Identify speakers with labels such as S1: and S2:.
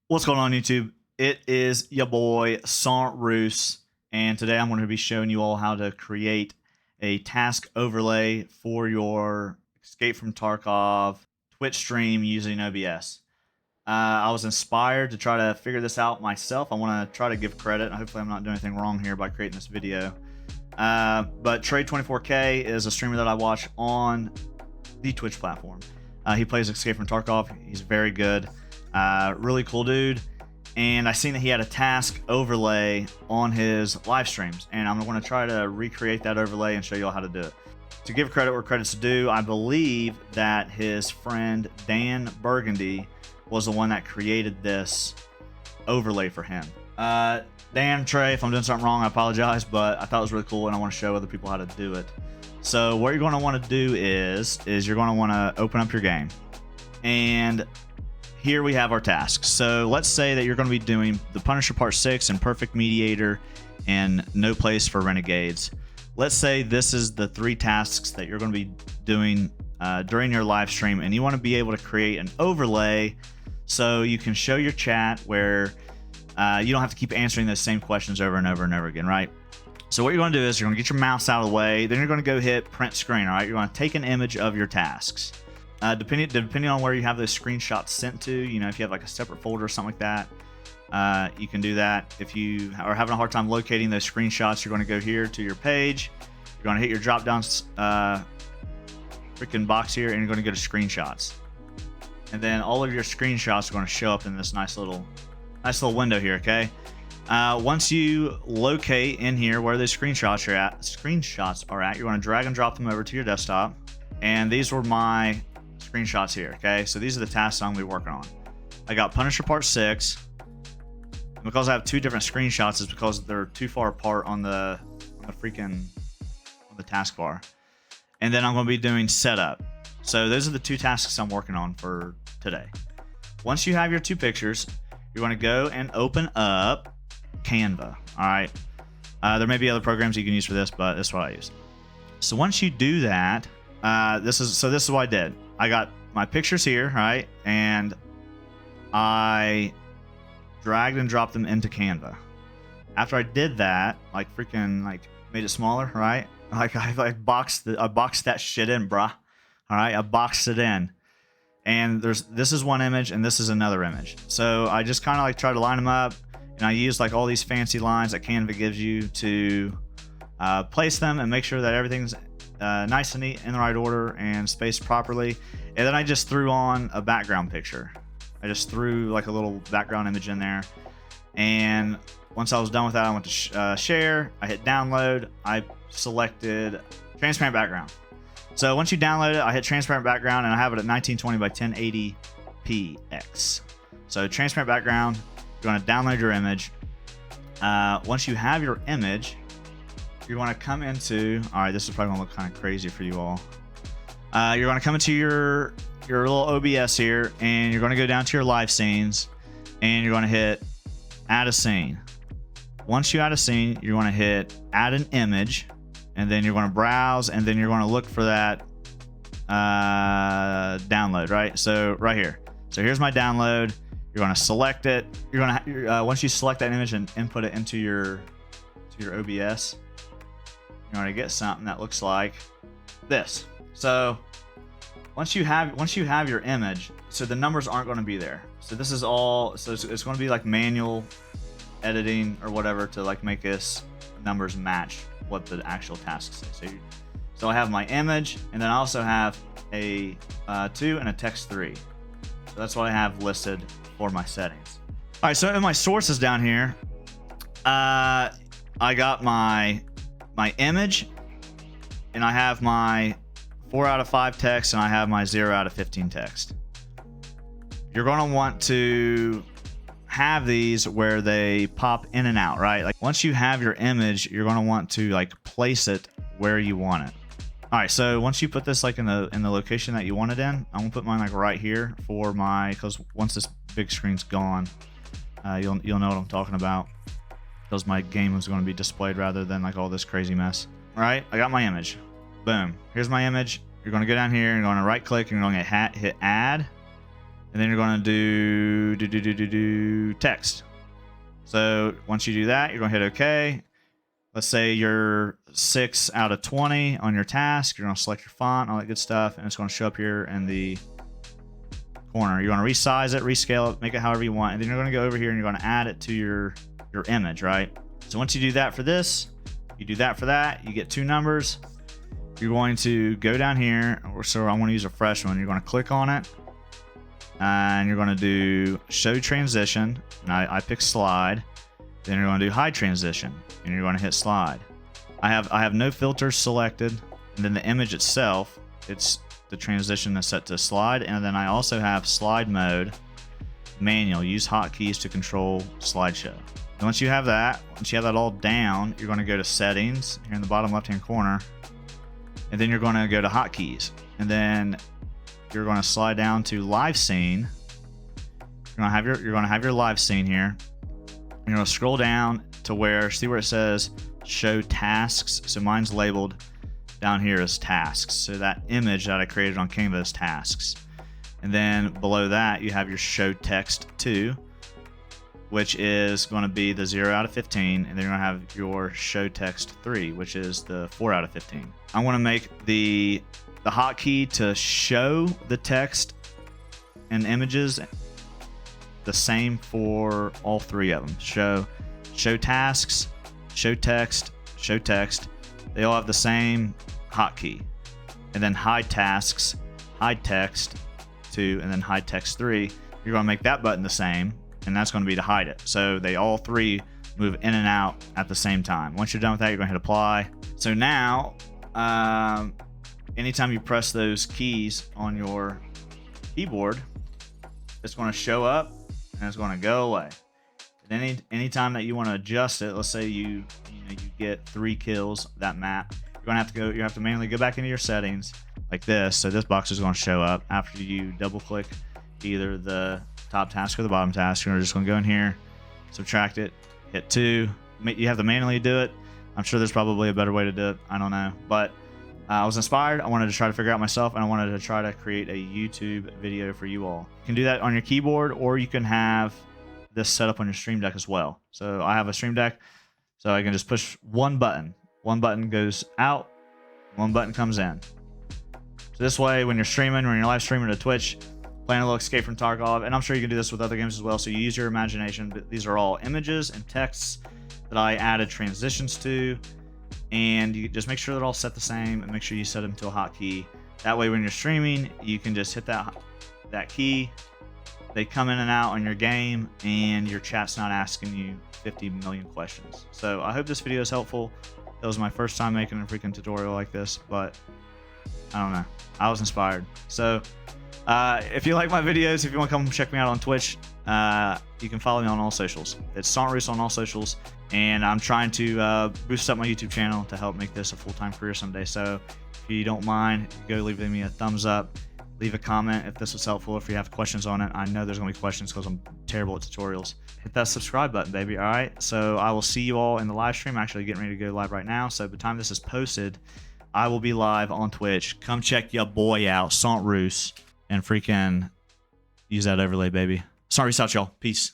S1: What's going on, YouTube? It is your boy Sant Roos, and today I'm going to be showing you all how to create a task overlay for your Escape from Tarkov Twitch stream using OBS. I was inspired to try to figure this out myself. I want to try to give credit. Hopefully I'm not doing anything wrong here by creating this video. But Trade24K is a streamer that I watch on the Twitch platform. He plays Escape from Tarkov. He's very good. Really cool dude. And I seen that he had a task overlay on his live streams, and I'm going to try to recreate that overlay and show you all how to do it. To give credit where credit's due, I believe that his friend Dan Burgundy was the one that created this overlay for him. Dan, Trey, if I'm doing something wrong, I apologize, but I thought it was really cool and I want to show other people how to do it. So what you're going to want to do is you're going to want to open up your game, and here we have our tasks. So let's say that you're going to be doing the Punisher Part 6 and Perfect Mediator and No Place for Renegades. Let's say this is the 3 tasks that you're going to be doing during your live stream, and you want to be able to create an overlay so you can show your chat where you don't have to keep answering those same questions over and over and over again, right? So what you're going to do is you're going to get your mouse out of the way, then you're going to go hit print screen, all right? You're going to take an image of your tasks. Depending on where you have those screenshots sent to, you know, if you have like a separate folder or something like that, you can do that. If you are having a hard time locating those screenshots, you're going to go here to your page. You're going to hit your drop down freaking box here, and you're going to go to screenshots. And then all of your screenshots are going to show up in this nice little window here. Okay. Once you locate in here where those screenshots are at, you're going to drag and drop them over to your desktop. And these were my screenshots here. Okay, so these are the tasks I'm gonna be working on. I got Punisher Part 6. And because I have 2 different screenshots, is because they're too far apart on the taskbar. And then I'm gonna be doing setup. So those are the 2 tasks I'm working on for today. Once you have your 2 pictures, you're gonna go and open up Canva. All right. There may be other programs you can use for this, but this is what I use. So once you do that, this is what I did. I got my pictures here, right? And I dragged and dropped them into Canva. After I did that, like freaking like made it smaller, right? Like I boxed that shit in, bruh. All right, I boxed it in. And this is one image and this is another image. So I just kind of like try to line them up, and I use like all these fancy lines that Canva gives you to place them and make sure that everything's nice and neat in the right order and spaced properly. And then I just threw on a background picture. I just threw like a little background image in there. And once I was done with that, I went to share. I hit download. I selected transparent background. So once you download it, I hit transparent background, and I have it at 1920 by 1080px. So transparent background, you're going to download your image. Once you have your image, you want to come into, all right, this is probably gonna look kind of crazy for you all. You're going to come into your little OBS here, and you're going to go down to your live scenes, and you're going to hit add a scene. Once you add a scene, you're going to hit add an image, and then you're going to browse, and then you're going to look for that download, right? So right here. So here's my download. You're going to select it. You're going to once you select that image and input it into your OBS, you're going to get something that looks like this. So once you have your image, so the numbers aren't going to be there. So this is all, so it's going to be like manual editing or whatever to like make this numbers match what the actual tasks say. So I have my image, and then I also have a 2 and a text 3. So that's what I have listed for my settings. All right, so in my sources down here, I got my image, and I have my 4 out of 5 text, and I have my 0 out of 15 text. You're going to want to have these where they pop in and out, right? Like once you have your image, you're going to want to like place it where you want it. All right, so once you put this like in the location that you want it in, I'm gonna put mine like right here for my, because once this big screen's gone, you'll know what I'm talking about, because my game is going to be displayed rather than like all this crazy mess. All right, I got my image. Boom. Here's my image. You're going to go down here and you're going to right click and you're going to hit add. And then you're going to do text. So once you do that, you're going to hit OK. Let's say you're 6 out of 20 on your task. You're going to select your font, all that good stuff, and it's going to show up here in the corner. You're going to resize it, rescale it, make it however you want, and then you're going to go over here and you're going to add it to your image, right? So once you do that for this, you do that for that, you get 2 numbers. You're going to go down here, so I'm going to use a fresh one. You're going to click on it, and you're going to do show transition, and I pick slide. Then you're going to do hide transition, and you're going to hit slide. I have no filters selected, and then the image itself, it's the transition that's set to slide, and then I also have slide mode manual. Use hotkeys to control slideshow. And once you have that all down, you're going to go to settings here in the bottom left hand corner, and then you're going to go to hotkeys, and then you're going to slide down to live scene. You're going to have your live scene here. You're going to scroll down to see where it says show tasks. So mine's labeled down here as tasks. So that image that I created on Canva is tasks. And then below that, you have your show text 2, which is going to be the 0 out of 15. And then you're going to have your show text 3, which is the 4 out of 15. I want to make the hotkey to show the text and images the same for all 3 of them. Show tasks, show text. They all have the same hotkey. And then hide tasks, hide text 2, and then hide text 3. You're going to make that button the same, and that's going to be to hide it. So they all 3 move in and out at the same time. Once you're done with that, you're going to hit apply. So now, anytime you press those keys on your keyboard, it's going to show up and it's going to go away. And anytime that you want to adjust it, let's say you get 3 kills that map, you're going to have to manually go back into your settings like this. So this box is going to show up after you double click either the top task or the bottom task. You're just going to go in here, subtract it, hit 2. You have to manually do it. I'm sure there's probably a better way to do it. I don't know, but I was inspired. I wanted to try to figure out myself, and I wanted to try to create a YouTube video for you all. You can do that on your keyboard, or you can have this set up on your Stream Deck as well. So I have a Stream Deck, so I can just push one button. One button goes out, one button comes in. So this way, when you're streaming, when you're live streaming to Twitch, playing a little Escape from Tarkov, and I'm sure you can do this with other games as well, so you use your imagination, but these are all images and texts that I added transitions to, and you just make sure they're all set the same, and make sure you set them to a hotkey. That way when you're streaming, you can just hit that key, they come in and out on your game, and your chat's not asking you 50 million questions. So I hope this video is helpful. It was my first time making a freaking tutorial like this, but I don't know, I was inspired. So if you like my videos, if you want to come check me out on Twitch, you can follow me on all socials. It's Sontrus on all socials, and I'm trying to boost up my YouTube channel to help make this a full-time career someday. So if you don't mind, go leave me a thumbs up, leave a comment if this was helpful, if you have questions on it. I know there's going to be questions because I'm terrible at tutorials. Hit that subscribe button, baby, all right? So I will see you all in the live stream. I'm actually getting ready to go live right now, so by the time this is posted, I will be live on Twitch. Come check your boy out, Sontrus, and freaking use that overlay, baby. Sorry, out, y'all. Peace.